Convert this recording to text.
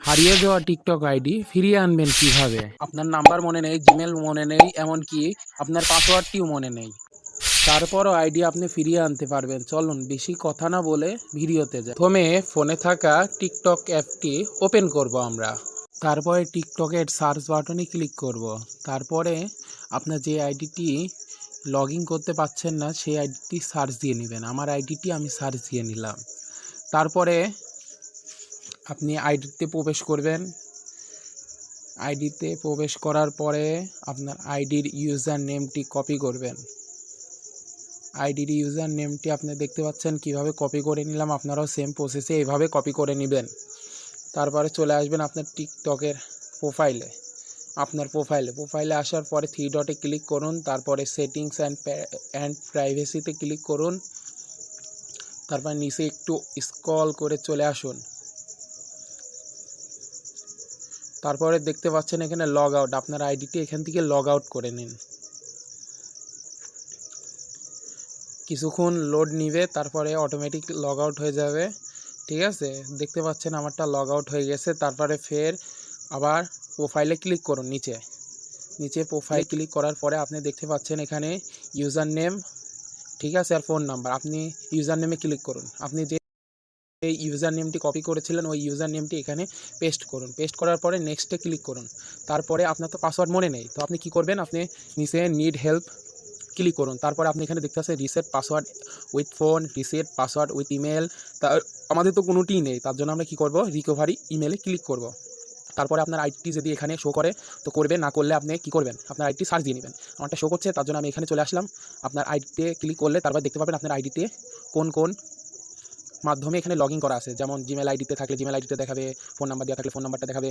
হারিয়ে যাওয়া TikTok ID ফিরিয়ে আনবেন কিভাবে? আপনার নাম্বার মনে নেই, জিমেল মনে নেই, এমনকি আপনার পাসওয়ার্ডটিও মনে নেই। তারপরও আইডি আপনি ফিরিয়ে আনতে পারবেন। চলুন বেশি কথা না বলে ভিডিওতে যাই। প্রথমে ফোনে থাকা টিকটক অ্যাপটি ওপেন করব আমরা। তারপরে টিকটকের সার্চ বাটনে ক্লিক করব। তারপরে আপনার যে আইডিটি লগ ইন করতে পারছেন না সেই আইডিটি সার্চ দিয়ে নেবেন। আমার আইডিটি আমি সার্চ দিয়ে নিলাম। তারপরে আপনি আইডিতে প্রবেশ করবেন। আইডিতে প্রবেশ করার পরে আপনার আইডির ইউজার নেমটি কপি করবেন। আইডির ইউজার নেমটি আপনি দেখতে পাচ্ছেন কিভাবে কপি করে নিলাম। আপনারাও সেম প্রসেসে এইভাবে কপি করে নেবেন। তারপরে চলে আসবেন আপনার টিকটকের প্রোফাইলে। আপনার প্রোফাইলে আসার পরে থ্রি ডটে ক্লিক করুন। তারপরে সেটিংস অ্যান্ড প্রাইভেসিতে ক্লিক করুন। তারপর নিচে একটু স্ক্রল করে চলে আসুন। তারপরে দেখতে পাচ্ছেন এখানে লগ আউট। আপনার আইডিটি এখান থেকে লগ আউট করে নিন। কিছুক্ষণ লোড নিবে, তারপরে অটোমেটিক লগ আউট হয়ে যাবে। ঠিক আছে, দেখতে পাচ্ছেন আমারটা লগ আউট হয়ে গেছে। তারপরে ফের আবার প্রোফাইলে ক্লিক করুন। নিচে প্রোফাইল ক্লিক করার পরে আপনি দেখতে পাচ্ছেন এখানে ইউজার নেম, ঠিক আছে, আর ফোন নাম্বার। আপনি ইউজার নেমে ক্লিক করুন। আপনি যে এই ইউজার নেমটি কপি করেছিলেন ওই ইউজার নেমটি এখানে পেস্ট করুন। পেস্ট করার পরে নেক্সটে ক্লিক করুন। তারপরে আপনার তো পাসওয়ার্ড মনে নেই, তো আপনি কি করবেন, আপনি নিচে নিড হেল্প ক্লিক করুন। তারপরে আপনি এখানে দেখতে পাচ্ছেন reset password with phone, reset password with email. আমাদের তো কোনোটিই নেই, তার জন্য আমরা কি করব, রিকভারি ইমেলে ক্লিক করব। তারপরে আপনার আইডিটি যদি এখানে শো করে তো করবেন, না করলে আপনি কি করবেন, আপনার আইডিটি সার্চ দিয়ে নেবেন। আমারটা শো করছে, তার জন্য আমি এখানে চলে আসলাম। আপনার আইডিতে ক্লিক করলে তারপর দেখতে পাবেন আপনার আইডিতে কোন মাধ্যমে এখানে লগ ইন করা আছে। যেমন জিমেল আইডিতে থাকলে জিমেল আইডিতে দেখাবে, ফোন নাম্বার দেওয়া থাকলে ফোন নাম্বারটা দেখাবে।